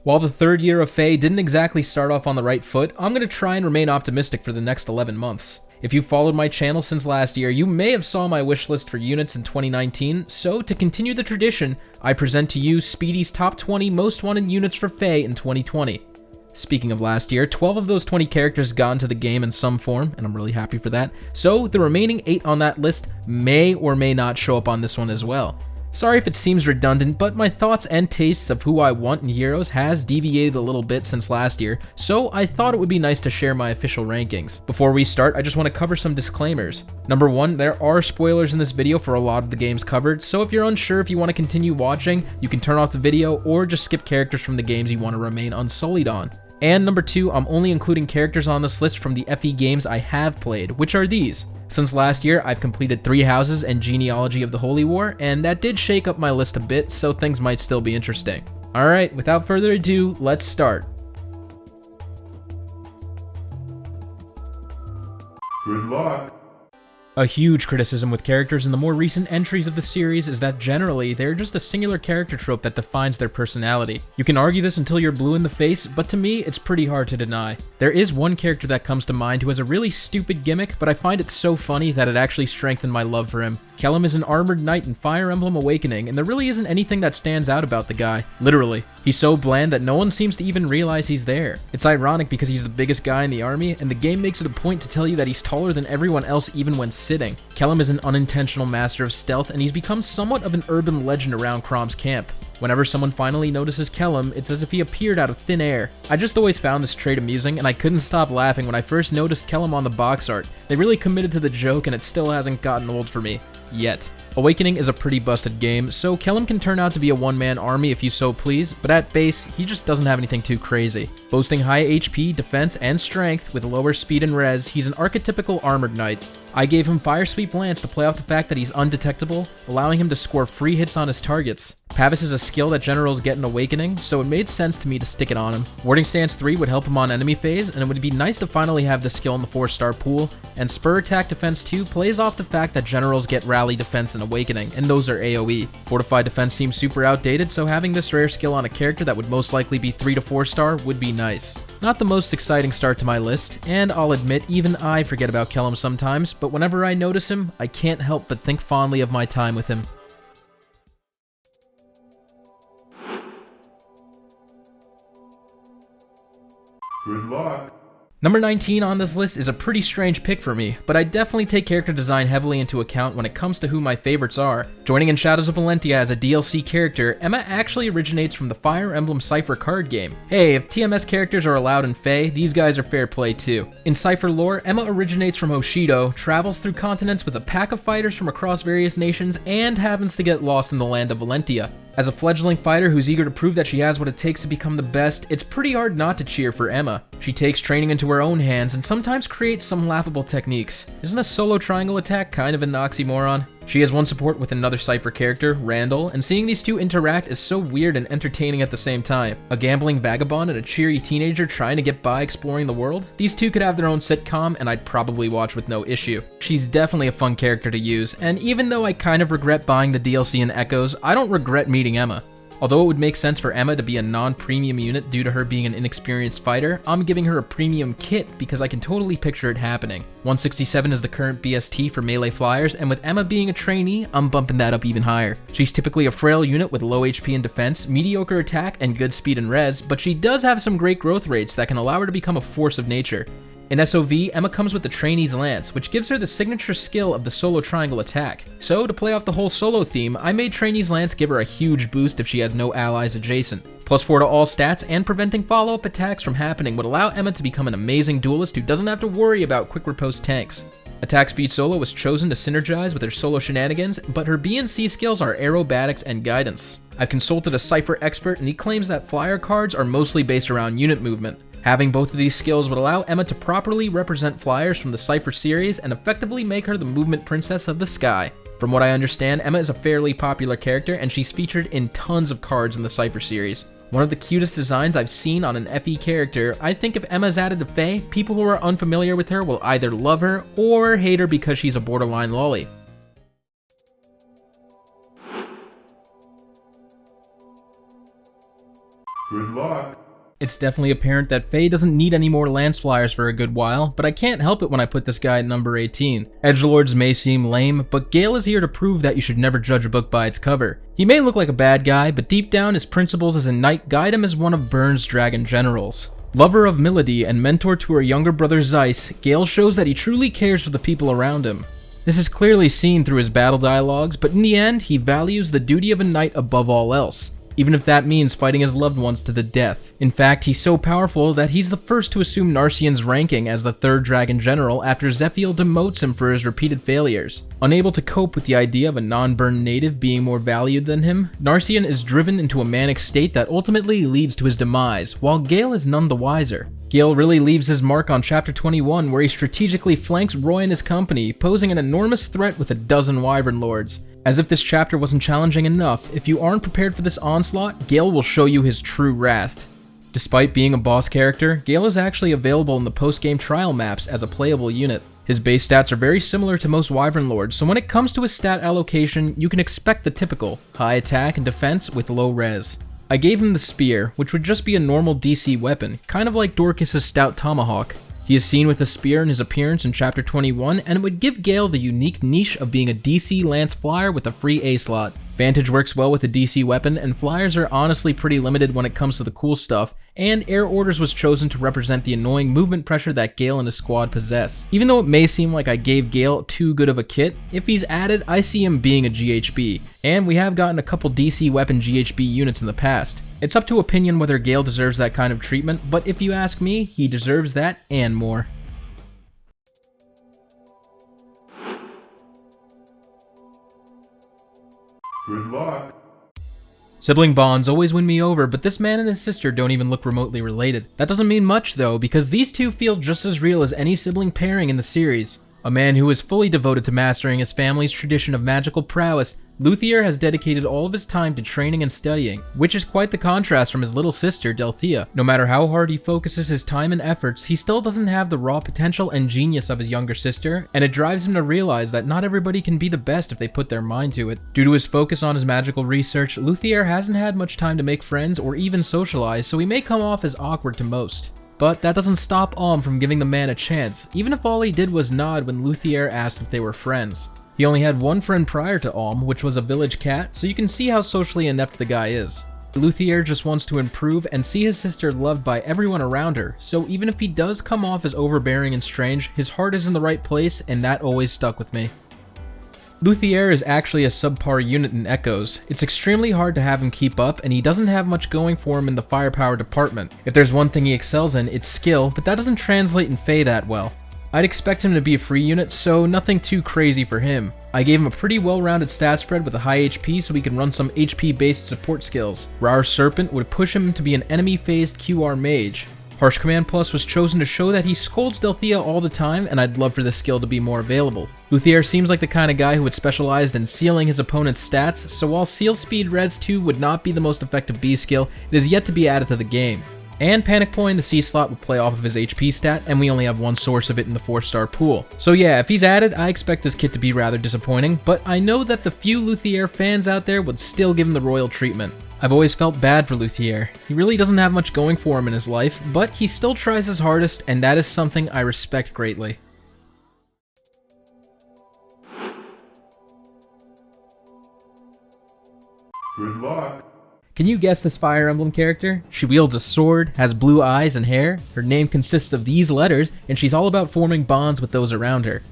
While the third year of FEH didn't exactly start off on the right foot, I'm going to try and remain optimistic for the next 11 months. If you followed my channel since last year, you may have saw my wishlist for units in 2019, so to continue the tradition, I present to you Speedy's top 20 most wanted units for FEH in 2020. Speaking of last year, 12 of those 20 characters got into the game in some form, and I'm really happy for that, so the remaining 8 on that list may or may not show up on this one as well. Sorry if it seems redundant, but my thoughts and tastes of who I want in heroes has deviated a little bit since last year, so I thought it would be nice to share my official rankings. Before we start, I just want to cover some disclaimers. Number 1, there are spoilers in this video for a lot of the games covered, so if you're unsure if you want to continue watching, you can turn off the video or just skip characters from the games you want to remain unsullied on. And number 2, I'm only including characters on this list from the FE games I have played, which are these. Since last year, I've completed 3 Houses and Genealogy of the Holy War, and that did shake up my list a bit, so things might still be interesting. Alright, without further ado, let's start. Good luck. A huge criticism with characters in the more recent entries of the series is that generally, they're just a singular character trope that defines their personality. You can argue this until you're blue in the face, but to me, it's pretty hard to deny. There is one character that comes to mind who has a really stupid gimmick, but I find it so funny that it actually strengthened my love for him. Callum is an armored knight in Fire Emblem Awakening, and there really isn't anything that stands out about the guy. Literally. He's so bland that no one seems to even realize he's there. It's ironic because he's the biggest guy in the army, and the game makes it a point to tell you that he's taller than everyone else even when sitting. Callum is an unintentional master of stealth, and he's become somewhat of an urban legend around Crom's camp. Whenever someone finally notices Callum, it's as if he appeared out of thin air. I just always found this trait amusing, and I couldn't stop laughing when I first noticed Callum on the box art. They really committed to the joke, and it still hasn't gotten old for me. Yet. Awakening is a pretty busted game, so Callum can turn out to be a one-man army if you so please, but at base, he just doesn't have anything too crazy. Boasting high HP, defense, and strength with lower speed and res, he's an archetypical armored knight. I gave him Fire Sweep Lance to play off the fact that he's undetectable, allowing him to score free hits on his targets. Pavis is a skill that generals get in Awakening, so it made sense to me to stick it on him. Warding Stance 3 would help him on enemy phase, and it would be nice to finally have the skill in the 4-star pool, and Spur Attack Defense 2 plays off the fact that generals get Rally Defense in Awakening, and those are AoE. Fortified Defense seems super outdated, so having this rare skill on a character that would most likely be 3 to 4-star would be nice. Not the most exciting start to my list, and I'll admit even I forget about Callum sometimes, but whenever I notice him, I can't help but think fondly of my time with him. Good luck. Number 19 on this list is a pretty strange pick for me, but I definitely take character design heavily into account when it comes to who my favorites are. Joining in Shadows of Valentia as a DLC character, Emma actually originates from the Fire Emblem Cypher card game. Hey, if TMS characters are allowed in FEH, these guys are fair play too. In Cypher lore, Emma originates from Hoshido, travels through continents with a pack of fighters from across various nations, and happens to get lost in the land of Valentia. As a fledgling fighter who's eager to prove that she has what it takes to become the best, it's pretty hard not to cheer for Emma. She takes training into her own hands and sometimes creates some laughable techniques. Isn't a solo triangle attack kind of an oxymoron? She has one support with another Cypher character, Randall, and seeing these two interact is so weird and entertaining at the same time. A gambling vagabond and a cheery teenager trying to get by exploring the world? These two could have their own sitcom, and I'd probably watch with no issue. She's definitely a fun character to use, and even though I kind of regret buying the DLC in Echoes, I don't regret meeting Emma. Although it would make sense for Emma to be a non-premium unit due to her being an inexperienced fighter, I'm giving her a premium kit because I can totally picture it happening. 167 is the current BST for melee flyers, and with Emma being a trainee, I'm bumping that up even higher. She's typically a frail unit with low HP and defense, mediocre attack, and good speed and res, but she does have some great growth rates that can allow her to become a force of nature. In SOV, Emma comes with the Trainee's Lance, which gives her the signature skill of the solo triangle attack. So, to play off the whole solo theme, I made Trainee's Lance give her a huge boost if she has no allies adjacent. +4 to all stats and preventing follow-up attacks from happening would allow Emma to become an amazing duelist who doesn't have to worry about quick riposte tanks. Attack Speed Solo was chosen to synergize with her solo shenanigans, but her B and C skills are aerobatics and guidance. I've consulted a Cypher expert and he claims that flyer cards are mostly based around unit movement. Having both of these skills would allow Emma to properly represent flyers from the Cypher series and effectively make her the movement princess of the sky. From what I understand, Emma is a fairly popular character and she's featured in tons of cards in the Cypher series. One of the cutest designs I've seen on an FE character. I think if Emma's added to FEH, people who are unfamiliar with her will either love her or hate her because she's a borderline lolly. Good luck. It's definitely apparent that Faye doesn't need any more Lance Flyers for a good while, but I can't help it when I put this guy at number 18. Edgelords may seem lame, but Gale is here to prove that you should never judge a book by its cover. He may look like a bad guy, but deep down his principles as a knight guide him as one of Byrne's dragon generals. Lover of Milady and mentor to her younger brother Zeiss, Gale shows that he truly cares for the people around him. This is clearly seen through his battle dialogues, but in the end, he values the duty of a knight above all else, even if that means fighting his loved ones to the death. In fact, he's so powerful that he's the first to assume Narcian's ranking as the 3rd Dragon General after Zephiel demotes him for his repeated failures. Unable to cope with the idea of a non-Byrne native being more valued than him, Narcian is driven into a manic state that ultimately leads to his demise, while Gale is none the wiser. Gale really leaves his mark on Chapter 21, where he strategically flanks Roy and his company, posing an enormous threat with a dozen Wyvern Lords. As if this chapter wasn't challenging enough, if you aren't prepared for this onslaught, Gale will show you his true wrath. Despite being a boss character, Gale is actually available in the post-game trial maps as a playable unit. His base stats are very similar to most Wyvern Lords, so when it comes to his stat allocation, you can expect the typical high attack and defense with low res. I gave him the Spear, which would just be a normal DC weapon, kind of like Dorcas' Stout Tomahawk. He is seen with the spear in his appearance in Chapter 21, and it would give Gale the unique niche of being a DC Lance Flyer with a free A slot. Vantage works well with a DC weapon, and Flyers are honestly pretty limited when it comes to the cool stuff, and Air Orders was chosen to represent the annoying movement pressure that Gale and his squad possess. Even though it may seem like I gave Gale too good of a kit, if he's added, I see him being a GHB, and we have gotten a couple DC weapon GHB units in the past. It's up to opinion whether Gale deserves that kind of treatment, but if you ask me, he deserves that and more. Good luck. Sibling bonds always win me over, but this man and his sister don't even look remotely related. That doesn't mean much though, because these two feel just as real as any sibling pairing in the series. A man who is fully devoted to mastering his family's tradition of magical prowess, Luthier has dedicated all of his time to training and studying, which is quite the contrast from his little sister, Delthea. No matter how hard he focuses his time and efforts, he still doesn't have the raw potential and genius of his younger sister, and it drives him to realize that not everybody can be the best if they put their mind to it. Due to his focus on his magical research, Luthier hasn't had much time to make friends or even socialize, so he may come off as awkward to most. But that doesn't stop from giving the man a chance, even if all he did was nod when Luthier asked if they were friends. He only had one friend prior to which was a village cat, so you can see how socially inept the guy is. Luthier just wants to improve and see his sister loved by everyone around her, so even if he does come off as overbearing and strange, his heart is in the right place, and that always stuck with me. Luthier is actually a subpar unit in Echoes. It's extremely hard to have him keep up, and he doesn't have much going for him in the firepower department. If there's one thing he excels in, it's skill, but that doesn't translate in Fae that well. I'd expect him to be a free unit, so nothing too crazy for him. I gave him a pretty well-rounded stat spread with a high HP so he can run some HP-based support skills. Rar Serpent would push him to be an enemy-phased QR mage. Harsh Command Plus was chosen to show that he scolds Delthea all the time, and I'd love for this skill to be more available. Luthier seems like the kind of guy who would specialize in sealing his opponent's stats, so while Seal Speed Res 2 would not be the most effective B skill, it is yet to be added to the game. And Panic Ploy in the C slot would play off of his HP stat, and we only have one source of it in the 4-star pool. So yeah, if he's added, I expect his kit to be rather disappointing, but I know that the few Luthier fans out there would still give him the royal treatment. I've always felt bad for Luthier. He really doesn't have much going for him in his life, but he still tries his hardest, and that is something I respect greatly. Good luck. Can you guess this Fire Emblem character? She wields a sword, has blue eyes and hair, her name consists of these letters, and she's all about forming bonds with those around her.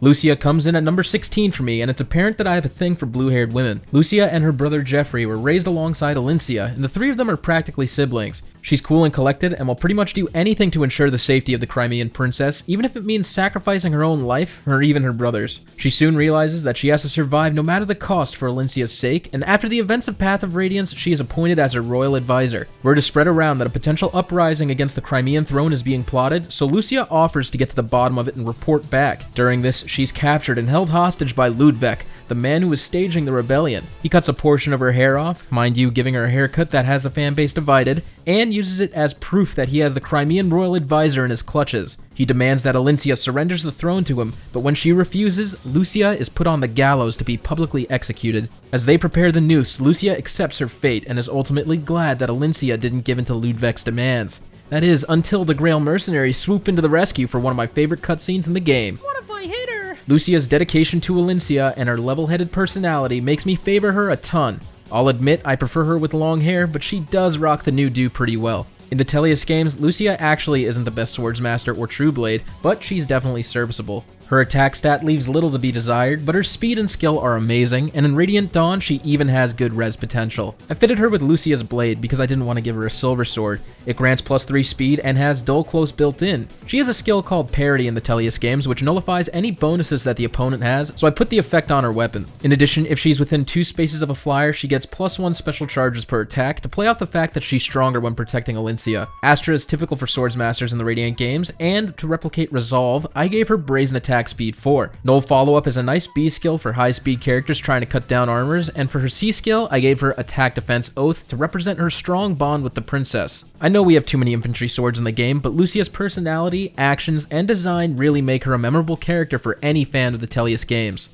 Lucia comes in at number 16 for me, and it's apparent that I have a thing for blue-haired women. Lucia and her brother Jeffrey were raised alongside Alincia, and the three of them are practically siblings. She's cool and collected, and will pretty much do anything to ensure the safety of the Crimean princess, even if it means sacrificing her own life, or even her brother's. She soon realizes that she has to survive no matter the cost for Alincia's sake, and after the events of Path of Radiance, she is appointed as her royal advisor. Word is spread around that a potential uprising against the Crimean throne is being plotted, so Lucia offers to get to the bottom of it and report back. During this, she's captured and held hostage by Ludwig, the man who was staging the rebellion. He cuts a portion of her hair off, mind you, giving her a haircut that has the fanbase divided, and uses it as proof that he has the Crimean royal advisor in his clutches. He demands that Lucia surrenders the throne to him, but when she refuses, Lucia is put on the gallows to be publicly executed. As they prepare the noose, Lucia accepts her fate and is ultimately glad that Lucia didn't give in to Ludwig's demands. That is, until the Grail mercenaries swoop into the rescue for one of my favorite cutscenes in the game. What if I hit her? Lucia's dedication to Lucia and her level-headed personality makes me favor her a ton. I'll admit I prefer her with long hair, but she does rock the new do pretty well. In the Tellius games, Lucia actually isn't the best swordsmaster or true blade, but she's definitely serviceable. Her attack stat leaves little to be desired, but her speed and skill are amazing, and in Radiant Dawn, she even has good res potential. I fitted her with Lucia's blade because I didn't want to give her a silver sword. It grants +3 speed and has dull close built in. She has a skill called parry in the Tellius games, which nullifies any bonuses that the opponent has, so I put the effect on her weapon. In addition, if she's within 2 spaces of a flyer, she gets +1 special charges per attack to play off the fact that she's stronger when protecting Lucia. Astra is typical for swordsmasters in the Radiant games, and to replicate Resolve, I gave her Brazen Attack Speed 4. Null Follow-Up is a nice B skill for high-speed characters trying to cut down armors, and for her C skill, I gave her Attack Defense Oath to represent her strong bond with the princess. I know we have too many infantry swords in the game, but Lucia's personality, actions, and design really make her a memorable character for any fan of the Tellius games.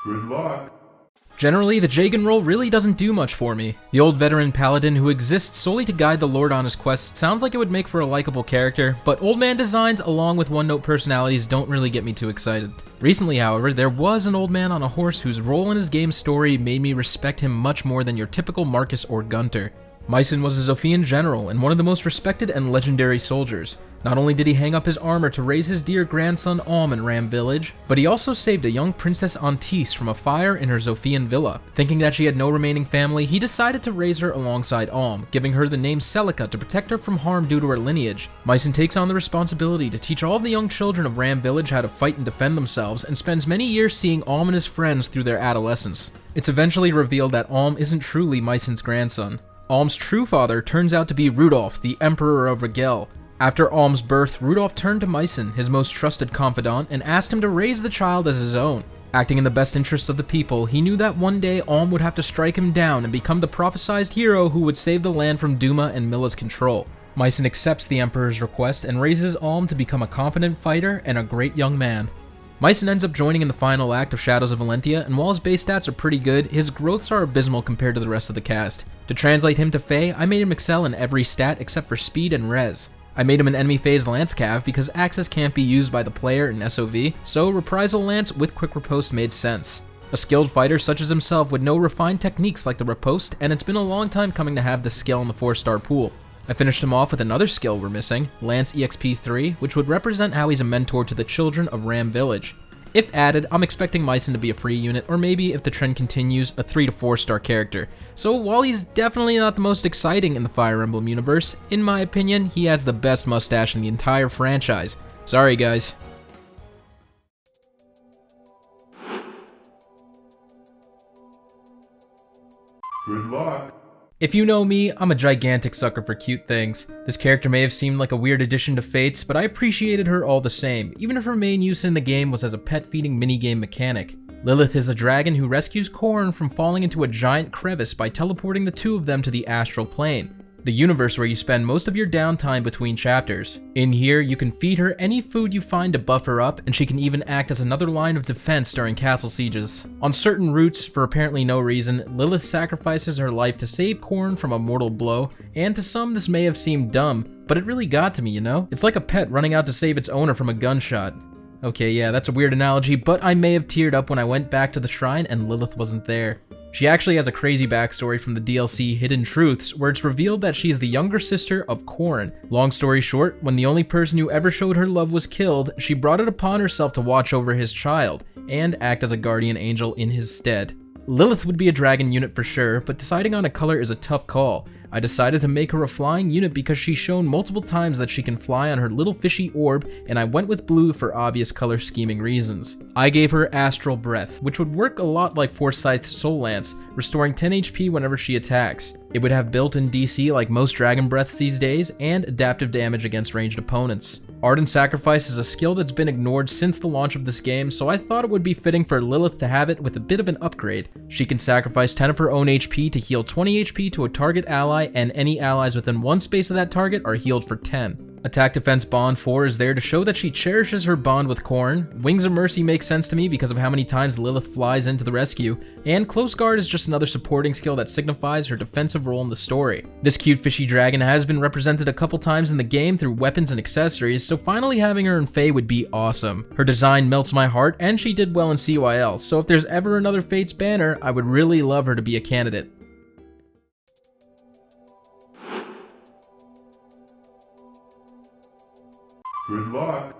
Good luck. Generally, the Jagan role really doesn't do much for me. The old veteran paladin who exists solely to guide the lord on his quest sounds like it would make for a likable character, but old man designs along with one-note personalities don't really get me too excited. Recently, however, there was an old man on a horse whose role in his game's story made me respect him much more than your typical Marcus or Gunter. Mycen was a Zophian general and one of the most respected and legendary soldiers. Not only did he hang up his armor to raise his dear grandson Alm in Ram village, but he also saved a young princess Antis from a fire in her Zophian villa. Thinking that she had no remaining family, he decided to raise her alongside Alm, giving her the name Celica to protect her from harm due to her lineage. Mycen takes on the responsibility to teach all of the young children of Ram village how to fight and defend themselves, and spends many years seeing Alm and his friends through their adolescence. It's eventually revealed that Alm isn't truly Mycen's grandson. Alm's true father turns out to be Rudolf, the Emperor of Gale. After Alm's birth, Rudolf turned to Mycen, his most trusted confidant, and asked him to raise the child as his own. Acting in the best interests of the people, he knew that one day Alm would have to strike him down and become the prophesized hero who would save the land from Duma and Milla's control. Mycen accepts the Emperor's request and raises Alm to become a competent fighter and a great young man. Mycen ends up joining in the final act of Shadows of Valentia, and while his base stats are pretty good, his growths are abysmal compared to the rest of the cast. To translate him to Fae, I made him excel in every stat except for speed and res. I made him an enemy phase Lance Cav because axes can't be used by the player in SOV, so Reprisal Lance with Quick Riposte made sense. A skilled fighter such as himself would know refined techniques like the Riposte, and it's been a long time coming to have this skill in the 4-star pool. I finished him off with another skill we're missing, Lance EXP 3, which would represent how he's a mentor to the children of Ram Village. If added, I'm expecting Mycen to be a free unit, or maybe if the trend continues, a 3 to 4 star character. So while he's definitely not the most exciting in the Fire Emblem universe, in my opinion, he has the best mustache in the entire franchise. Sorry guys. Good luck. If you know me, I'm a gigantic sucker for cute things. This character may have seemed like a weird addition to Fates, but I appreciated her all the same, even if her main use in the game was as a pet-feeding minigame mechanic. Lilith is a dragon who rescues Corrin from falling into a giant crevice by teleporting the two of them to the astral plane, the universe where you spend most of your downtime between chapters. In here, you can feed her any food you find to buff her up, and she can even act as another line of defense during castle sieges. On certain routes, for apparently no reason, Lilith sacrifices her life to save Corrin from a mortal blow, and to some this may have seemed dumb, but it really got to me, you know? It's like a pet running out to save its owner from a gunshot. Okay, yeah, that's a weird analogy, but I may have teared up when I went back to the shrine and Lilith wasn't there. She actually has a crazy backstory from the DLC Hidden Truths, where it's revealed that she is the younger sister of Corrin. Long story short, when the only person who ever showed her love was killed, she brought it upon herself to watch over his child, and act as a guardian angel in his stead. Lilith would be a dragon unit for sure, but deciding on a color is a tough call. I decided to make her a flying unit because she's shown multiple times that she can fly on her little fishy orb, and I went with blue for obvious color scheming reasons. I gave her Astral Breath, which would work a lot like Forsyth's Soul Lance, restoring 10 HP whenever she attacks. It would have built-in DC like most Dragon Breaths these days, and adaptive damage against ranged opponents. Ardent Sacrifice is a skill that's been ignored since the launch of this game, so I thought it would be fitting for Lilith to have it with a bit of an upgrade. She can sacrifice 10 of her own HP to heal 20 HP to a target ally, and any allies within one space of that target are healed for 10. Attack Defense Bond 4 is there to show that she cherishes her bond with Khorne. Wings of Mercy makes sense to me because of how many times Lilith flies into the rescue, and Close Guard is just another supporting skill that signifies her defensive role in the story. This cute fishy dragon has been represented a couple times in the game through weapons and accessories, so finally having her in FEH would be awesome. Her design melts my heart, and she did well in CYL, so if there's ever another Fates banner, I would really love her to be a candidate. Good luck.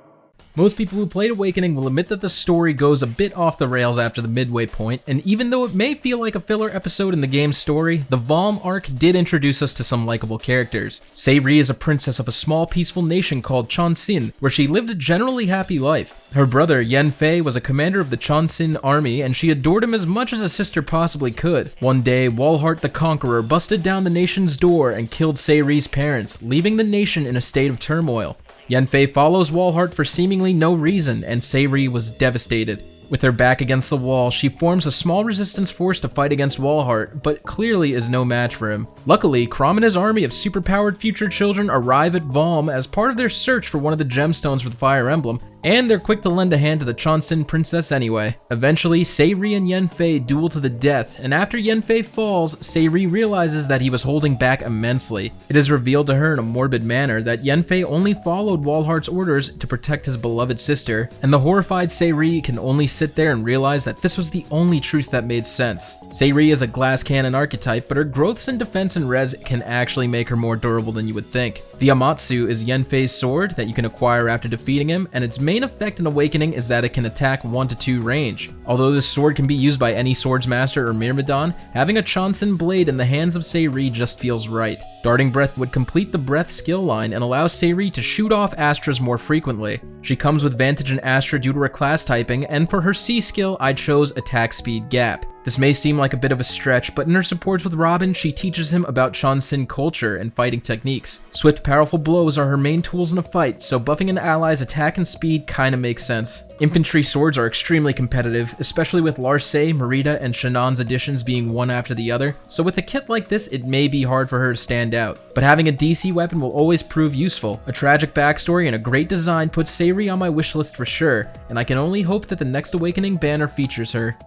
Most people who played Awakening will admit that the story goes a bit off the rails after the midway point, and even though it may feel like a filler episode in the game's story, the Valm arc did introduce us to some likable characters. Savory is a princess of a small peaceful nation called Chonsin, where she lived a generally happy life. Her brother, Yenfei, was a commander of the Chonsin army, and she adored him as much as a sister possibly could. One day, Walhart the Conqueror busted down the nation's door and killed Savory's parents, leaving the nation in a state of turmoil. Yenfei follows Walhart for seemingly no reason, and Savory was devastated. With her back against the wall, she forms a small resistance force to fight against Walhart, but clearly is no match for him. Luckily, Chrom and his army of superpowered future children arrive at Valm as part of their search for one of the gemstones for the Fire Emblem, and they're quick to lend a hand to the Chonsin princess anyway. Eventually, Savory and Yenfei duel to the death, and after Yenfei falls, Savory realizes that he was holding back immensely. It is revealed to her in a morbid manner that Yenfei only followed Walhart's orders to protect his beloved sister, and the horrified Savory can only sit there and realize that this was the only truth that made sense. Savory is a glass cannon archetype, but her growths in defense and res can actually make her more durable than you would think. The Amatsu is Yenfei's sword that you can acquire after defeating him, and its main effect in Awakening is that it can attack 1 to 2 range. Although this sword can be used by any swordsmaster or myrmidon, having a Chonsin blade in the hands of Savory just feels right. Darting Breath would complete the Breath skill line and allow Savory to shoot off Astras more frequently. She comes with Vantage in Astra due to her class typing, and for her C skill, I chose Attack Speed Gap. This may seem like a bit of a stretch, but in her supports with Robin, she teaches him about Chonsin culture and fighting techniques. Swift, powerful blows are her main tools in a fight, so buffing an ally's attack and speed kinda makes sense. Infantry swords are extremely competitive, especially with Larcey, Merida, and Shannon's additions being one after the other, so with a kit like this, it may be hard for her to stand out. But having a DC weapon will always prove useful. A tragic backstory and a great design puts Savory on my wishlist for sure, and I can only hope that the next Awakening banner features her.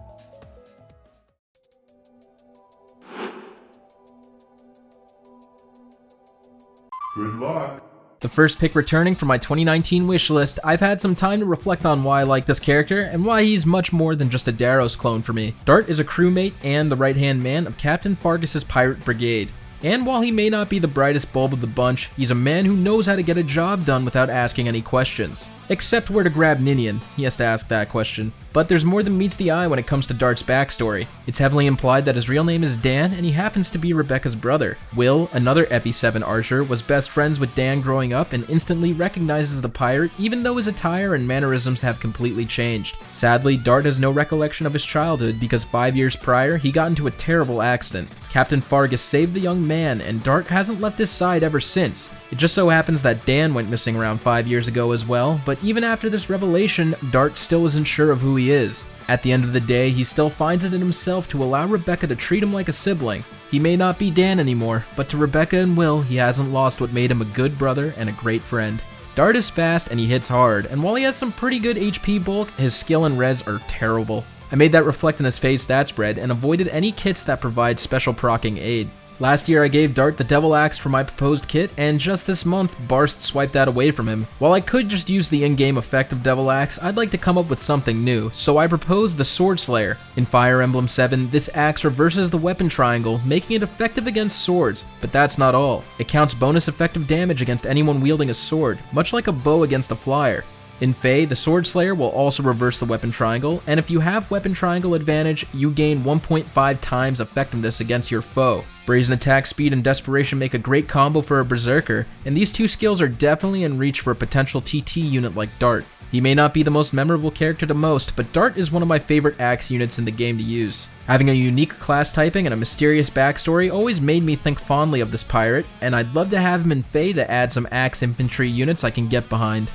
Good luck. The first pick returning from my 2019 wishlist, I've had some time to reflect on why I like this character and why he's much more than just a Daros clone for me. Dart is a crewmate and the right-hand man of Captain Fargus's pirate brigade. And while he may not be the brightest bulb of the bunch, he's a man who knows how to get a job done without asking any questions. Except where to grab Ninian, he has to ask that question. But there's more than meets the eye when it comes to Dart's backstory. It's heavily implied that his real name is Dan, and he happens to be Rebecca's brother. Will, another FE7 archer, was best friends with Dan growing up and instantly recognizes the pirate even though his attire and mannerisms have completely changed. Sadly, Dart has no recollection of his childhood because 5 years prior, he got into a terrible accident. Captain Fargus saved the young man, and Dart hasn't left his side ever since. It just so happens that Dan went missing around 5 years ago as well, but even after this revelation, Dart still isn't sure of who he is. At the end of the day, he still finds it in himself to allow Rebecca to treat him like a sibling. He may not be Dan anymore, but to Rebecca and Will, he hasn't lost what made him a good brother and a great friend. Dart is fast and he hits hard, and while he has some pretty good HP bulk, his skill and res are terrible. I made that reflect in his phase stat spread and avoided any kits that provide special proccing aid. Last year I gave Dart the Devil Axe for my proposed kit, and just this month, Barst swiped that away from him. While I could just use the in-game effect of Devil Axe, I'd like to come up with something new, so I proposed the Sword Slayer. In Fire Emblem 7, this axe reverses the weapon triangle, making it effective against swords, but that's not all. It counts bonus effective damage against anyone wielding a sword, much like a bow against a flyer. In FEH, the Sword Slayer will also reverse the weapon triangle, and if you have weapon triangle advantage, you gain 1.5 times effectiveness against your foe. Brazen attack, speed, and desperation make a great combo for a berserker, and these two skills are definitely in reach for a potential TT unit like Dart. He may not be the most memorable character to most, but Dart is one of my favorite axe units in the game to use. Having a unique class typing and a mysterious backstory always made me think fondly of this pirate, and I'd love to have him in FEH to add some axe infantry units I can get behind.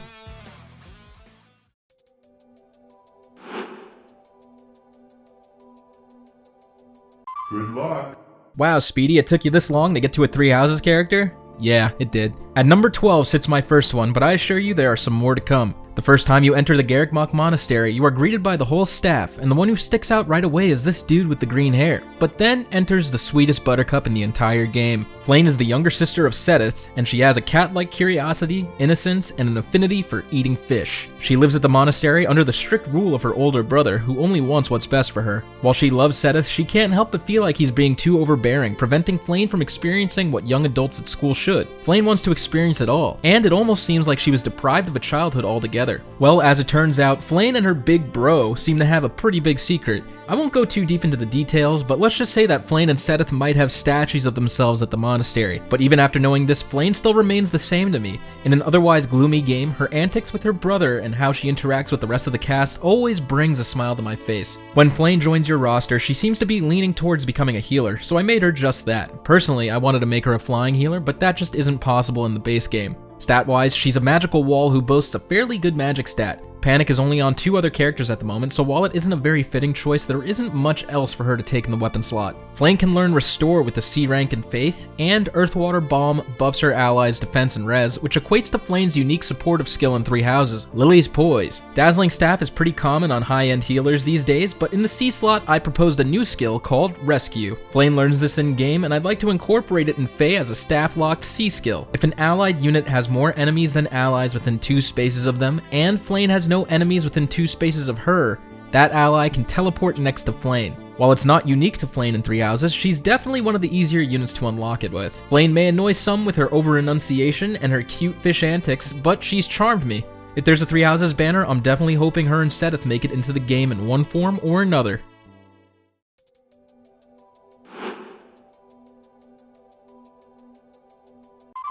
Good luck. Wow, Speedy, it took you this long to get to a Three Houses character? Yeah, it did. At number 12 sits my first one, but I assure you there are some more to come. The first time you enter the Garrikmok Monastery, you are greeted by the whole staff, and the one who sticks out right away is this dude with the green hair. But then enters the sweetest buttercup in the entire game. Flayn is the younger sister of Seteth, and she has a cat-like curiosity, innocence, and an affinity for eating fish. She lives at the monastery under the strict rule of her older brother, who only wants what's best for her. While she loves Seteth, she can't help but feel like he's being too overbearing, preventing Flayn from experiencing what young adults at school should. Flayn wants to experience it all, and it almost seems like she was deprived of a childhood altogether. Well, as it turns out, Flayn and her big bro seem to have a pretty big secret. I won't go too deep into the details, but let's just say that Flayn and Seteth might have statues of themselves at the monastery. But even after knowing this, Flayn still remains the same to me. In an otherwise gloomy game, her antics with her brother and how she interacts with the rest of the cast always brings a smile to my face. When Flayn joins your roster, she seems to be leaning towards becoming a healer, so I made her just that. Personally, I wanted to make her a flying healer, but that just isn't possible in the base game. Stat-wise, she's a magical wall who boasts a fairly good magic stat. Panic is only on 2 other characters at the moment, so while it isn't a very fitting choice, there isn't much else for her to take in the weapon slot. Flayn can learn Restore with the C rank in Faith, and Earthwater Bomb buffs her allies' defense and res, which equates to Flayn's unique supportive skill in Three Houses, Lily's Poise. Dazzling Staff is pretty common on high-end healers these days, but in the C slot, I proposed a new skill called Rescue. Flayn learns this in-game, and I'd like to incorporate it in FEH as a staff-locked C skill. If an allied unit has more enemies than allies within 2 spaces of them, and Flayn has no enemies within 2 spaces of her, that ally can teleport next to Flayn. While it's not unique to Flayn in Three Houses, she's definitely one of the easier units to unlock it with. Flayn may annoy some with her over-enunciation and her cute fish antics, but she's charmed me. If there's a Three Houses banner, I'm definitely hoping her and Seteth make it into the game in one form or another.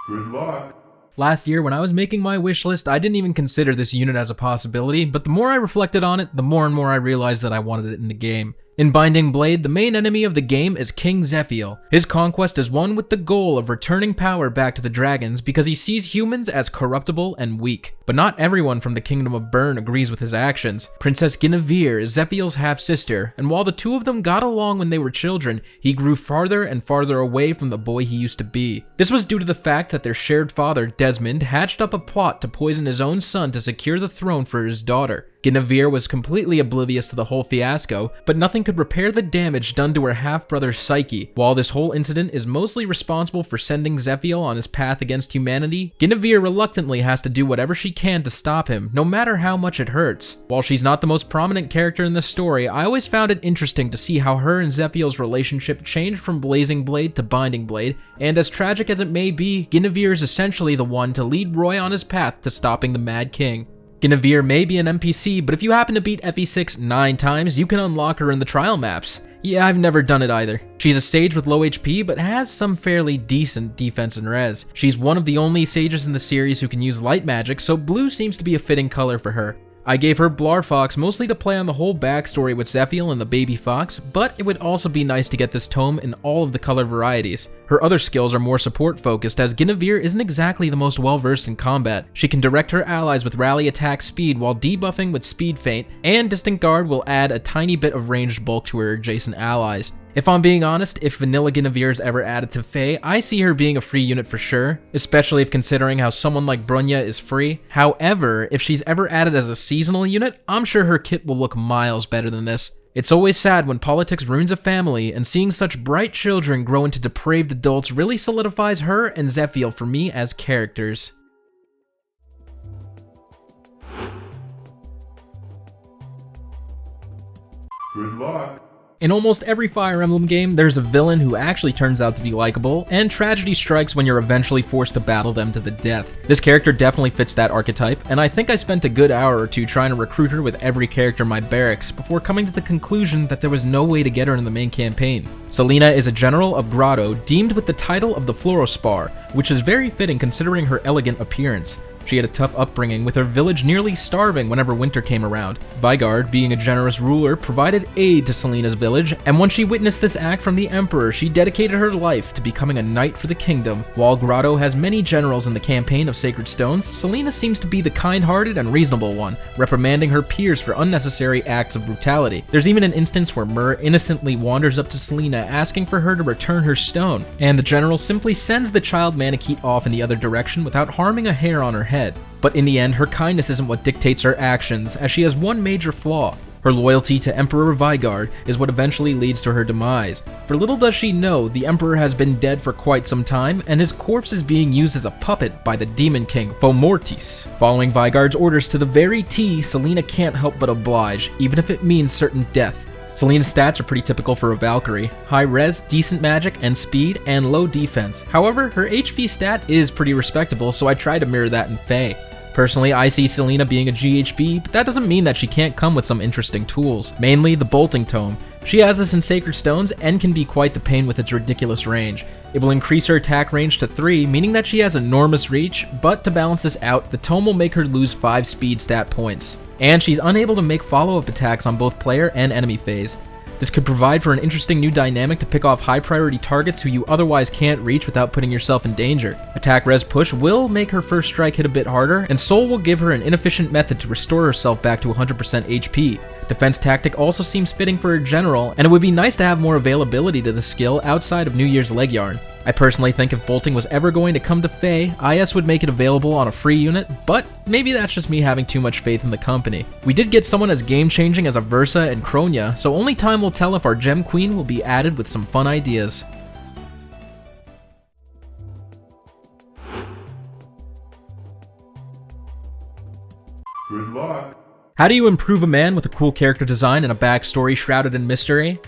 Good luck. Last year, when I was making my wish list, I didn't even consider this unit as a possibility, but the more I reflected on it, the more and more I realized that I wanted it in the game. In Binding Blade, the main enemy of the game is King Zephiel. His conquest is won with the goal of returning power back to the dragons because he sees humans as corruptible and weak. But not everyone from the Kingdom of Byrne agrees with his actions. Princess Guinevere is Zephiel's half-sister, and while the two of them got along when they were children, he grew farther and farther away from the boy he used to be. This was due to the fact that their shared father, Desmond, hatched up a plot to poison his own son to secure the throne for his daughter. Guinevere was completely oblivious to the whole fiasco, but nothing could repair the damage done to her half-brother's psyche. While this whole incident is mostly responsible for sending Zephiel on his path against humanity, Guinevere reluctantly has to do whatever she can to stop him, no matter how much it hurts. While she's not the most prominent character in this story, I always found it interesting to see how her and Zephiel's relationship changed from Blazing Blade to Binding Blade, and as tragic as it may be, Guinevere is essentially the one to lead Roy on his path to stopping the Mad King. Guinevere may be an NPC, but if you happen to beat FE6 9 times, you can unlock her in the trial maps. Yeah, I've never done it either. She's a sage with low HP, but has some fairly decent defense and res. She's one of the only sages in the series who can use light magic, so blue seems to be a fitting color for her. I gave her Blarfox mostly to play on the whole backstory with Zephiel and the baby fox, but it would also be nice to get this tome in all of the color varieties. Her other skills are more support focused, as Guinevere isn't exactly the most well versed in combat. She can direct her allies with rally attack speed while debuffing with speed feint, and Distant Guard will add a tiny bit of ranged bulk to her adjacent allies. If I'm being honest, if Vanilla Guinevere is ever added to FEH, I see her being a free unit for sure, especially if considering how someone like Brunya is free. However, if she's ever added as a seasonal unit, I'm sure her kit will look miles better than this. It's always sad when politics ruins a family, and seeing such bright children grow into depraved adults really solidifies her and Zephiel for me as characters. Good luck. In almost every Fire Emblem game, there's a villain who actually turns out to be likable, and tragedy strikes when you're eventually forced to battle them to the death. This character definitely fits that archetype, and I think I spent a good hour or two trying to recruit her with every character in my barracks before coming to the conclusion that there was no way to get her in the main campaign. Selina is a general of Grotto, deemed with the title of the Fluorospar, which is very fitting considering her elegant appearance. She had a tough upbringing, with her village nearly starving whenever winter came around. Vigard, being a generous ruler, provided aid to Selina's village, and when she witnessed this act from the Emperor, she dedicated her life to becoming a knight for the kingdom. While Grotto has many generals in the campaign of Sacred Stones, Selina seems to be the kind-hearted and reasonable one, reprimanding her peers for unnecessary acts of brutality. There's even an instance where Myr innocently wanders up to Selina asking for her to return her stone, and the general simply sends the child Manakete off in the other direction without harming a hair on her head. But in the end, her kindness isn't what dictates her actions, as she has one major flaw. Her loyalty to Emperor Vigard is what eventually leads to her demise. For little does she know, the Emperor has been dead for quite some time, and his corpse is being used as a puppet by the Demon King, Fomortis. Following Vigard's orders to the very T, Selina can't help but oblige, even if it means certain death. Selina's stats are pretty typical for a Valkyrie: high res, decent magic and speed, and low defense. However, her HP stat is pretty respectable, so I try to mirror that in FEH. Personally, I see Selina being a GHB, but that doesn't mean that she can't come with some interesting tools, mainly the Bolting Tome. She has this in Sacred Stones and can be quite the pain with its ridiculous range. It will increase her attack range to 3, meaning that she has enormous reach, but to balance this out, the tome will make her lose 5 speed stat points. And she's unable to make follow-up attacks on both player and enemy phase. This could provide for an interesting new dynamic to pick off high-priority targets who you otherwise can't reach without putting yourself in danger. Attack res push will make her first strike hit a bit harder, and Soul will give her an inefficient method to restore herself back to 100% HP. Defense tactic also seems fitting for her general, and it would be nice to have more availability to the skill outside of New Year's Leg Yarn. I personally think if bolting was ever going to come to FEH, IS would make it available on a free unit, but maybe that's just me having too much faith in the company. We did get someone as game-changing as a Versa and Chrono, so only time will tell if our Gem Queen will be added with some fun ideas. Good luck. How do you improve a man with a cool character design and a backstory shrouded in mystery?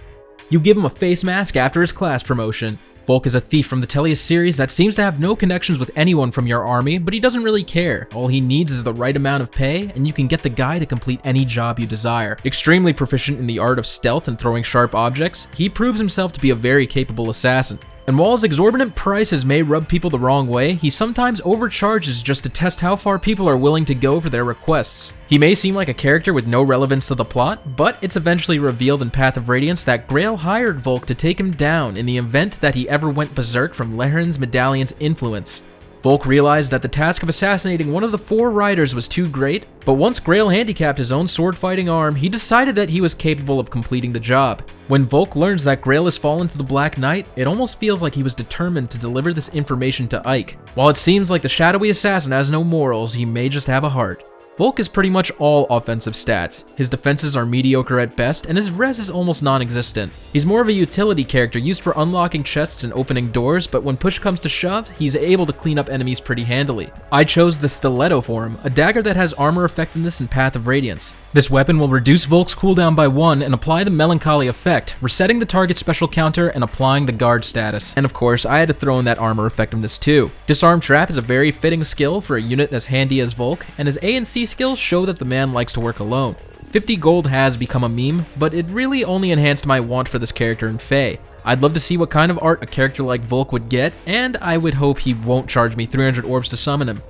You give him a face mask after his class promotion. Volk is a thief from the Tellius series that seems to have no connections with anyone from your army, but he doesn't really care. All he needs is the right amount of pay, and you can get the guy to complete any job you desire. Extremely proficient in the art of stealth and throwing sharp objects, he proves himself to be a very capable assassin. And while his exorbitant prices may rub people the wrong way, he sometimes overcharges just to test how far people are willing to go for their requests. He may seem like a character with no relevance to the plot, but it's eventually revealed in Path of Radiance that Gale hired Volk to take him down in the event that he ever went berserk from Lehrn's medallion's influence. Volk realized that the task of assassinating one of the 4 riders was too great, but once Gale handicapped his own sword-fighting arm, he decided that he was capable of completing the job. When Volk learns that Gale has fallen to the Black Knight, it almost feels like he was determined to deliver this information to Ike. While it seems like the shadowy assassin has no morals, he may just have a heart. Volk is pretty much all offensive stats. His defenses are mediocre at best, and his res is almost non-existent. He's more of a utility character used for unlocking chests and opening doors, but when push comes to shove, he's able to clean up enemies pretty handily. I chose the Stiletto for him, a dagger that has armor effectiveness in Path of Radiance. This weapon will reduce Volk's cooldown by 1 and apply the Melancholy effect, resetting the target's special counter and applying the guard status. And of course, I had to throw in that armor effectiveness too. Disarm Trap is a very fitting skill for a unit as handy as Volk, and his A and C skills show that the man likes to work alone. 50 gold has become a meme, but it really only enhanced my want for this character in FEH. I'd love to see what kind of art a character like Volk would get, and I would hope he won't charge me 300 orbs to summon him.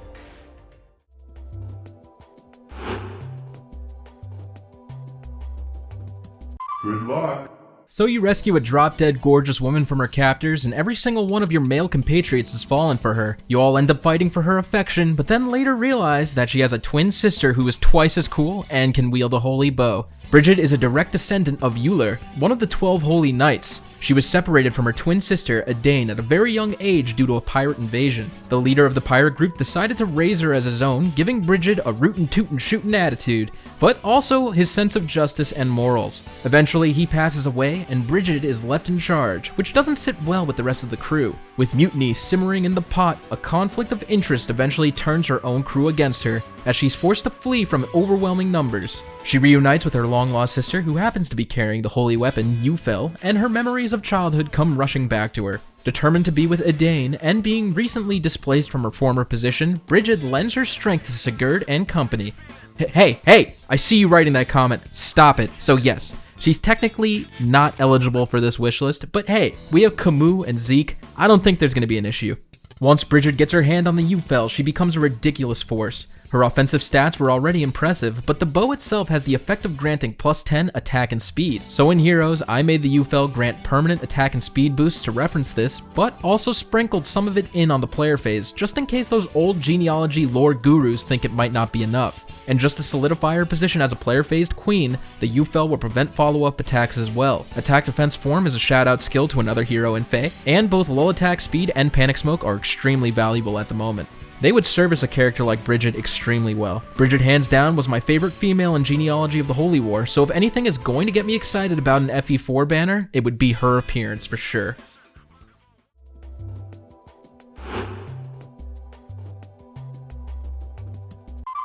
Good luck. So you rescue a drop-dead gorgeous woman from her captors, and every single one of your male compatriots has fallen for her. You all end up fighting for her affection, but then later realize that she has a twin sister who is twice as cool and can wield a holy bow. Bridget is a direct descendant of Euler, one of the 12 holy knights. She was separated from her twin sister, Adane, at a very young age due to a pirate invasion. The leader of the pirate group decided to raise her as his own, giving Bridget a rootin' tootin' shootin' attitude, but also his sense of justice and morals. Eventually, he passes away, and Bridget is left in charge, which doesn't sit well with the rest of the crew. With mutiny simmering in the pot, a conflict of interest eventually turns her own crew against her, as she's forced to flee from overwhelming numbers. She reunites with her long-lost sister, who happens to be carrying the holy weapon, Ufel, and her memories of childhood come rushing back to her. Determined to be with Edain, and being recently displaced from her former position, Bridget lends her strength to Sigurd and company. Hey, I see you writing that comment. Stop it. So yes, she's technically not eligible for this wishlist, but hey, we have Camus and Zeke. I don't think there's going to be an issue. Once Bridget gets her hand on the Ufel, she becomes a ridiculous force. Her offensive stats were already impressive, but the bow itself has the effect of granting plus 10 attack and speed. So in Heroes, I made the Ufel grant permanent attack and speed boosts to reference this, but also sprinkled some of it in on the player phase, just in case those old genealogy lore gurus think it might not be enough. And just to solidify her position as a player-phased queen, the Ufel will prevent follow-up attacks as well. Attack Defense Form is a shout-out skill to another hero in FEH, and both low attack speed and panic smoke are extremely valuable at the moment. They would service a character like Bridget extremely well. Bridget hands down was my favorite female in Genealogy of the Holy War, so if anything is going to get me excited about an FE4 banner, it would be her appearance for sure.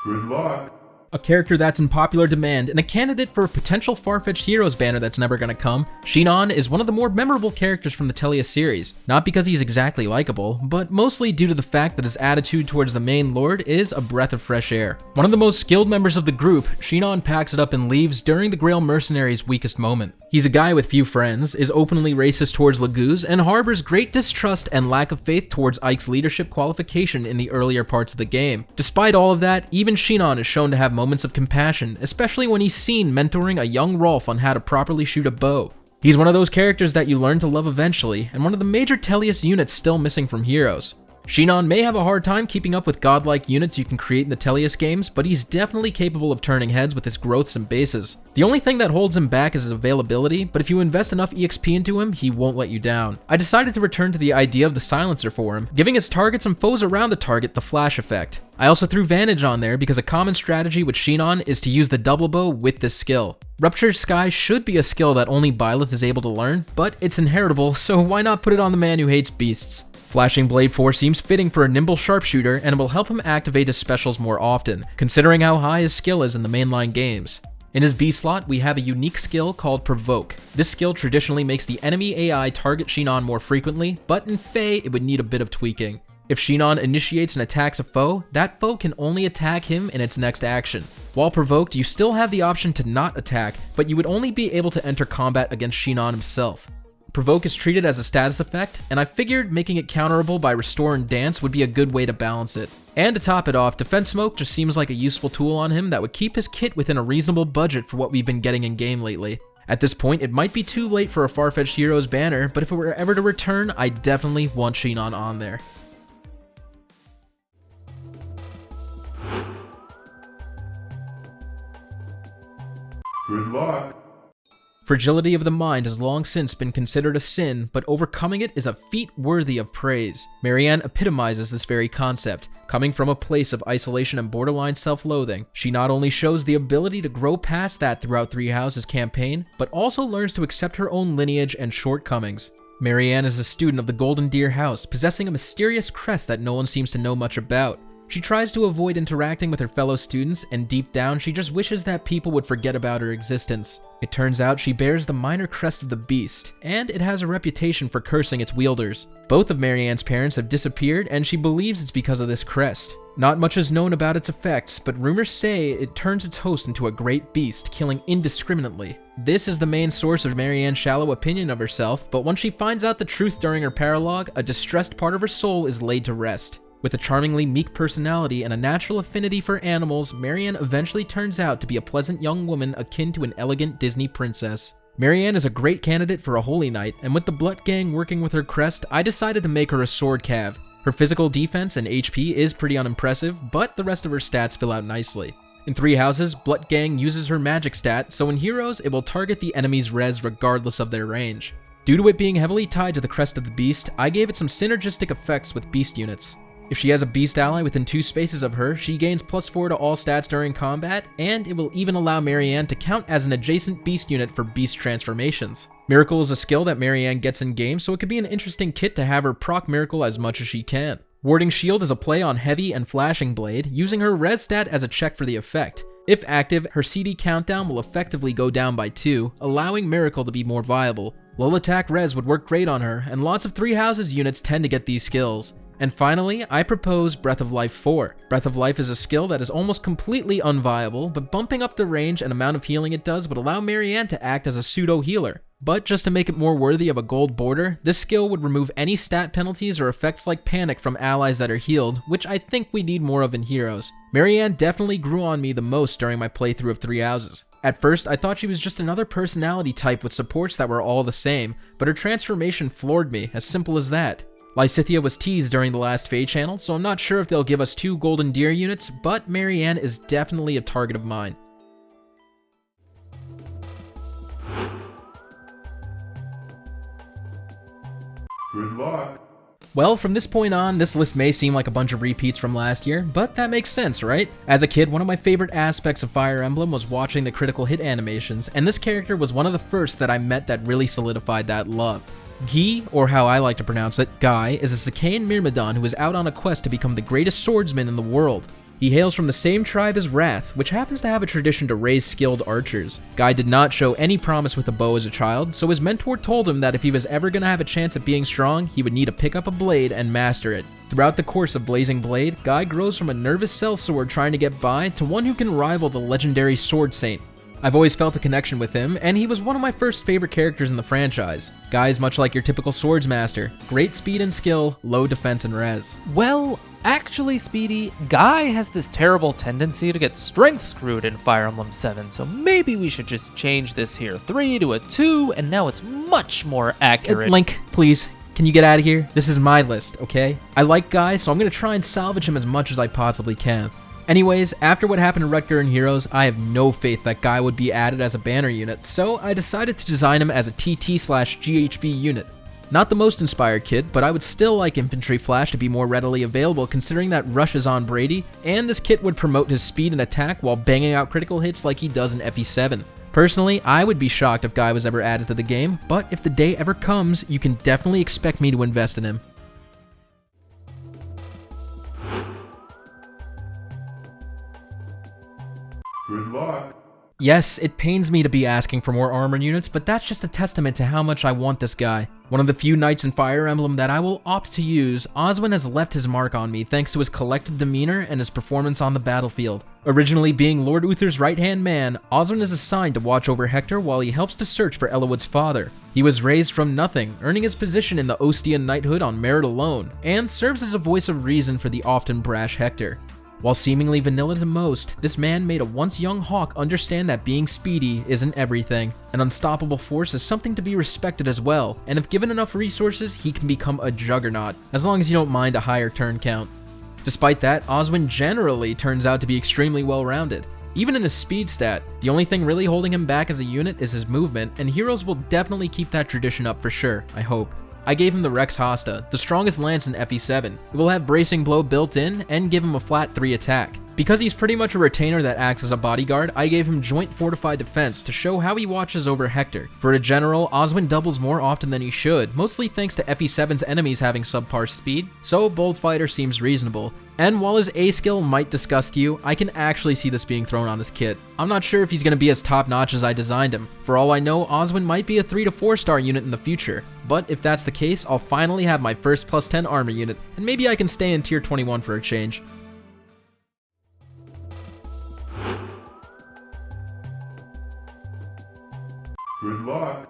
Good luck. A character that's in popular demand and a candidate for a potential far-fetched Heroes banner that's never gonna come, Chignon is one of the more memorable characters from the Telia series. Not because he's exactly likable, but mostly due to the fact that his attitude towards the main lord is a breath of fresh air. One of the most skilled members of the group, Chignon packs it up and leaves during the Grail mercenaries' weakest moment. He's a guy with few friends, is openly racist towards Laguz, and harbors great distrust and lack of faith towards Ike's leadership qualification in the earlier parts of the game. Despite all of that, even Chignon is shown to have moments of compassion, especially when he's seen mentoring a young Rolf on how to properly shoot a bow. He's one of those characters that you learn to love eventually, and one of the major Telius units still missing from Heroes. Chignon may have a hard time keeping up with godlike units you can create in the Telius games, but he's definitely capable of turning heads with his growths and bases. The only thing that holds him back is his availability, but if you invest enough EXP into him, he won't let you down. I decided to return to the idea of the silencer for him, giving his targets and foes around the target the flash effect. I also threw Vantage on there because a common strategy with Chignon is to use the double bow with this skill. Ruptured Sky should be a skill that only Byleth is able to learn, but it's inheritable, so why not put it on the man who hates beasts? Flashing Blade 4 seems fitting for a nimble sharpshooter, and it will help him activate his specials more often, considering how high his skill is in the mainline games. In his B slot, we have a unique skill called Provoke. This skill traditionally makes the enemy AI target Chignon more frequently, but in FEH it would need a bit of tweaking. If Chignon initiates and attacks a foe, that foe can only attack him in its next action. While provoked, you still have the option to not attack, but you would only be able to enter combat against Chignon himself. Provoke is treated as a status effect, and I figured making it counterable by Restore and Dance would be a good way to balance it. And to top it off, Defense Smoke just seems like a useful tool on him that would keep his kit within a reasonable budget for what we've been getting in game lately. At this point, it might be too late for a Farfetch'd Heroes banner, but if it were ever to return, I definitely want Chignon on there. Good luck. Fragility of the mind has long since been considered a sin, but overcoming it is a feat worthy of praise. Marianne epitomizes this very concept. Coming from a place of isolation and borderline self-loathing, she not only shows the ability to grow past that throughout Three Houses' campaign, but also learns to accept her own lineage and shortcomings. Marianne is a student of the Golden Deer House, possessing a mysterious crest that no one seems to know much about. She tries to avoid interacting with her fellow students, and deep down she just wishes that people would forget about her existence. It turns out she bears the minor crest of the beast, and it has a reputation for cursing its wielders. Both of Marianne's parents have disappeared, and she believes it's because of this crest. Not much is known about its effects, but rumors say it turns its host into a great beast, killing indiscriminately. This is the main source of Marianne's shallow opinion of herself, but once she finds out the truth during her paralogue, a distressed part of her soul is laid to rest. With a charmingly meek personality and a natural affinity for animals, Marianne eventually turns out to be a pleasant young woman akin to an elegant Disney princess. Marianne is a great candidate for a Holy Knight, and with the Blood Gang working with her crest, I decided to make her a Sword Cav. Her physical defense and HP is pretty unimpressive, but the rest of her stats fill out nicely. In Three Houses, Blood Gang uses her magic stat, so in Heroes, it will target the enemy's res regardless of their range. Due to it being heavily tied to the crest of the beast, I gave it some synergistic effects with beast units. If she has a beast ally within 2 spaces of her, she gains +4 to all stats during combat, and it will even allow Marianne to count as an adjacent beast unit for beast transformations. Miracle is a skill that Marianne gets in game, so it could be an interesting kit to have her proc Miracle as much as she can. Warding Shield is a play on Heavy and Flashing Blade, using her res stat as a check for the effect. If active, her CD countdown will effectively go down by 2, allowing Miracle to be more viable. Low attack res would work great on her, and lots of 3 houses units tend to get these skills. And finally, I propose Breath of Life 4. Breath of Life is a skill that is almost completely unviable, but bumping up the range and amount of healing it does would allow Marianne to act as a pseudo-healer. But just to make it more worthy of a gold border, this skill would remove any stat penalties or effects like panic from allies that are healed, which I think we need more of in Heroes. Marianne definitely grew on me the most during my playthrough of 3 Houses. At first, I thought she was just another personality type with supports that were all the same, but her transformation floored me, as simple as that. Lysithea was teased during the last FEH channel, so I'm not sure if they'll give us 2 Golden Deer units, but Marianne is definitely a target of mine. Good luck. Well, from this point on, this list may seem like a bunch of repeats from last year, but that makes sense, right? As a kid, one of my favorite aspects of Fire Emblem was watching the critical hit animations, and this character was one of the first that I met that really solidified that love. Guy, or how I like to pronounce it, Guy, is a Sakaean Myrmidon who is out on a quest to become the greatest swordsman in the world. He hails from the same tribe as Wrath, which happens to have a tradition to raise skilled archers. Guy did not show any promise with a bow as a child, so his mentor told him that if he was ever going to have a chance at being strong, he would need to pick up a blade and master it. Throughout the course of Blazing Blade, Guy grows from a nervous sellsword trying to get by to one who can rival the legendary Sword Saint. I've always felt a connection with him, and he was one of my first favorite characters in the franchise. Guy is much like your typical swordsmaster, great speed and skill, low defense and res. Well, actually, Speedy, Guy has this terrible tendency to get strength screwed in Fire Emblem 7, so maybe we should just change this here 3 to a 2, and now it's much more accurate. Link, please, can you get out of here? This is my list, okay? I like Guy, so I'm gonna try and salvage him as much as I possibly can. Anyways, after what happened to Rutger in Heroes, I have no faith that Guy would be added as a banner unit, so I decided to design him as a TT/GHB unit. Not the most inspired kit, but I would still like Infantry Flash to be more readily available considering that Rush is on Brady, and this kit would promote his speed and attack while banging out critical hits like he does in FE7. Personally, I would be shocked if Guy was ever added to the game, but if the day ever comes, you can definitely expect me to invest in him. Good luck. Yes, it pains me to be asking for more armor units, but that's just a testament to how much I want this guy. One of the few knights in Fire Emblem that I will opt to use, Osmond has left his mark on me thanks to his collected demeanor and his performance on the battlefield. Originally being Lord Uther's right-hand man, Osmond is assigned to watch over Hector while he helps to search for Eliwood's father. He was raised from nothing, earning his position in the Ostian knighthood on merit alone, and serves as a voice of reason for the often brash Hector. While seemingly vanilla to most, this man made a once young hawk understand that being speedy isn't everything. An unstoppable force is something to be respected as well, and if given enough resources, he can become a juggernaut, as long as you don't mind a higher turn count. Despite that, Osmond generally turns out to be extremely well-rounded. Even in his speed stat, the only thing really holding him back as a unit is his movement, and Heroes will definitely keep that tradition up for sure, I hope. I gave him the Rex Hasta, the strongest lance in FE7. It will have Bracing Blow built in and give him a flat 3 attack. Because he's pretty much a retainer that acts as a bodyguard, I gave him Joint Fortified Defense to show how he watches over Hector. For a general, Osmond doubles more often than he should, mostly thanks to FE7's enemies having subpar speed, so Bold Fighter seems reasonable. And while his A skill might disgust you, I can actually see this being thrown on his kit. I'm not sure if he's going to be as top-notch as I designed him. For all I know, Osmond might be a 3 to 4 star unit in the future. But if that's the case, I'll finally have my first plus 10 armor unit, and maybe I can stay in tier 21 for a change. Good luck.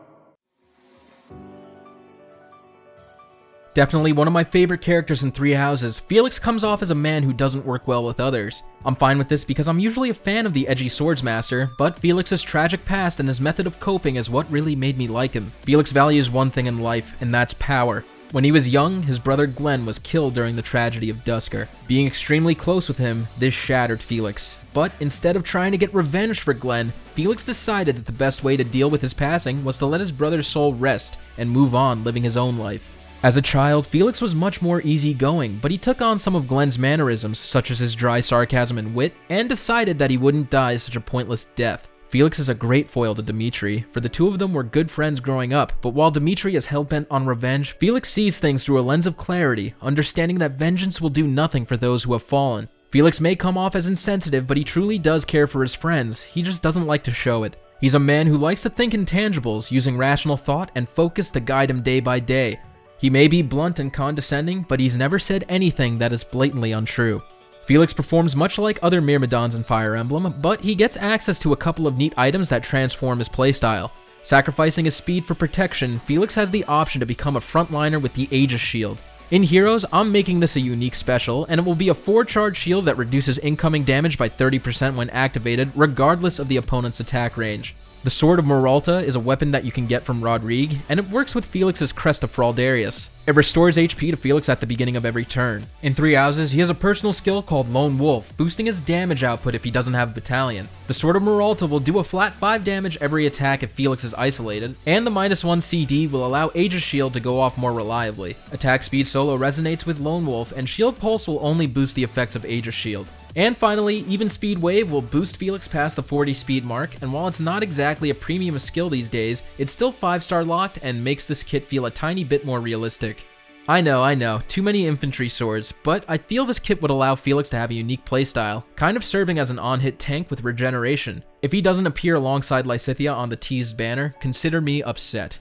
Definitely one of my favorite characters in 3 Houses, Felix comes off as a man who doesn't work well with others. I'm fine with this because I'm usually a fan of the edgy swordsmaster, but Felix's tragic past and his method of coping is what really made me like him. Felix values one thing in life, and that's power. When he was young, his brother Glenn was killed during the tragedy of Duscur. Being extremely close with him, this shattered Felix. But instead of trying to get revenge for Glenn, Felix decided that the best way to deal with his passing was to let his brother's soul rest and move on living his own life. As a child, Felix was much more easygoing, but he took on some of Glenn's mannerisms, such as his dry sarcasm and wit, and decided that he wouldn't die such a pointless death. Felix is a great foil to Dimitri, for the two of them were good friends growing up, but while Dimitri is hell-bent on revenge, Felix sees things through a lens of clarity, understanding that vengeance will do nothing for those who have fallen. Felix may come off as insensitive, but he truly does care for his friends, he just doesn't like to show it. He's a man who likes to think in tangibles, using rational thought and focus to guide him day by day. He may be blunt and condescending, but he's never said anything that is blatantly untrue. Felix performs much like other Myrmidons in Fire Emblem, but he gets access to a couple of neat items that transform his playstyle. Sacrificing his speed for protection, Felix has the option to become a frontliner with the Aegis shield. In Heroes, I'm making this a unique special, and it will be a 4-charge shield that reduces incoming damage by 30% when activated, regardless of the opponent's attack range. The Sword of Moralta is a weapon that you can get from Rodrigue, and it works with Felix's Crest of Fraldarius. It restores HP to Felix at the beginning of every turn. In 3 houses, he has a personal skill called Lone Wolf, boosting his damage output if he doesn't have a battalion. The Sword of Moralta will do a flat 5 damage every attack if Felix is isolated, and the -1 CD will allow Aegis Shield to go off more reliably. Attack speed solo resonates with Lone Wolf, and Shield Pulse will only boost the effects of Aegis Shield. And finally, Even Speed Wave will boost Felix past the 40 speed mark, and while it's not exactly a premium skill these days, it's still 5-star locked and makes this kit feel a tiny bit more realistic. I know, too many infantry swords, but I feel this kit would allow Felix to have a unique playstyle, kind of serving as an on-hit tank with regeneration. If he doesn't appear alongside Lysithea on the teased banner, consider me upset.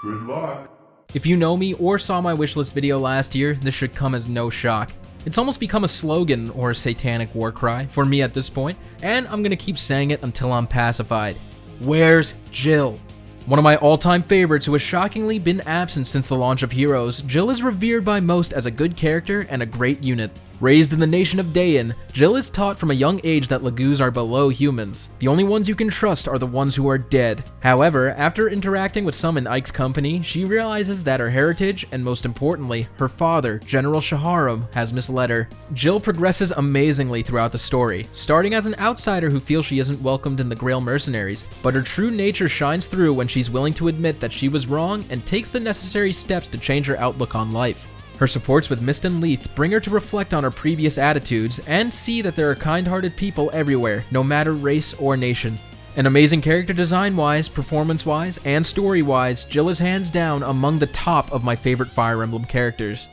Good luck. If you know me or saw my wishlist video last year, this should come as no shock. It's almost become a slogan or a satanic war cry for me at this point, and I'm gonna keep saying it until I'm pacified. Where's Jill? One of my all-time favorites who has shockingly been absent since the launch of Heroes, Jill is revered by most as a good character and a great unit. Raised in the nation of Dayan, Jill is taught from a young age that Lagoos are below humans. The only ones you can trust are the ones who are dead. However, after interacting with some in Ike's company, she realizes that her heritage, and most importantly, her father, General Shaharam, has misled her. Jill progresses amazingly throughout the story, starting as an outsider who feels she isn't welcomed in the Grail Mercenaries, but her true nature shines through when she's willing to admit that she was wrong and takes the necessary steps to change her outlook on life. Her supports with Mist and Leith bring her to reflect on her previous attitudes and see that there are kind-hearted people everywhere, no matter race or nation. An amazing character design-wise, performance-wise, and story-wise, Jill is hands down among the top of my favorite Fire Emblem characters.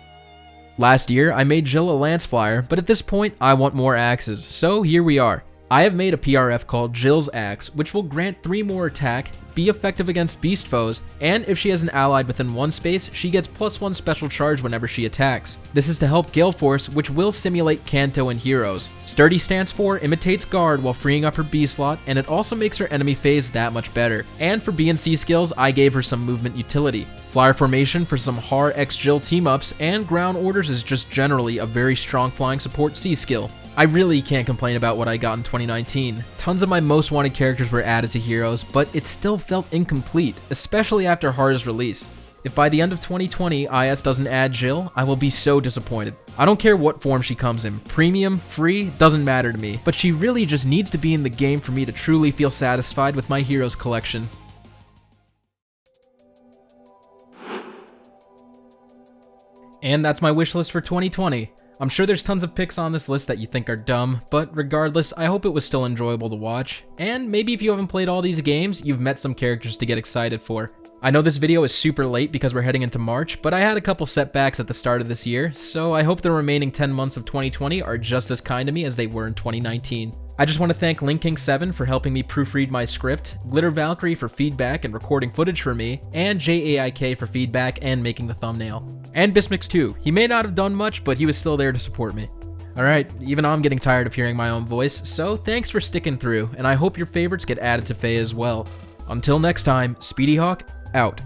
Last year, I made Jill a Lance Flyer, but at this point, I want more axes, so here we are. I have made a PRF called Jill's Axe, which will grant 3 more attack, be effective against beast foes, and if she has an allied within 1 space, she gets +1 special charge whenever she attacks. This is to help Gale Force, which will simulate Kanto in Heroes. Sturdy Stance 4 imitates Guard while freeing up her B slot, and it also makes her enemy phase that much better. And for B and C skills, I gave her some movement utility. Flyer Formation for some Har x Jill team-ups, and Ground Orders is just generally a very strong flying support C skill. I really can't complain about what I got in 2019. Tons of my most wanted characters were added to Heroes, but it still felt incomplete, especially after Har's release. If by the end of 2020 IS doesn't add Jill, I will be so disappointed. I don't care what form she comes in, premium, free, doesn't matter to me, but she really just needs to be in the game for me to truly feel satisfied with my Heroes collection. And that's my wishlist for 2020. I'm sure there's tons of picks on this list that you think are dumb, but regardless, I hope it was still enjoyable to watch. And maybe if you haven't played all these games, you've met some characters to get excited for. I know this video is super late because we're heading into March, but I had a couple setbacks at the start of this year, so I hope the remaining 10 months of 2020 are just as kind to me as they were in 2019. I just want to thank LinkKing7 for helping me proofread my script, Glitter Valkyrie for feedback and recording footage for me, and JAIK for feedback and making the thumbnail. And Bismix2, he may not have done much, but he was still there to support me. Alright, even I'm getting tired of hearing my own voice, so thanks for sticking through, and I hope your favorites get added to FEH as well. Until next time, SpeedyHawk, out.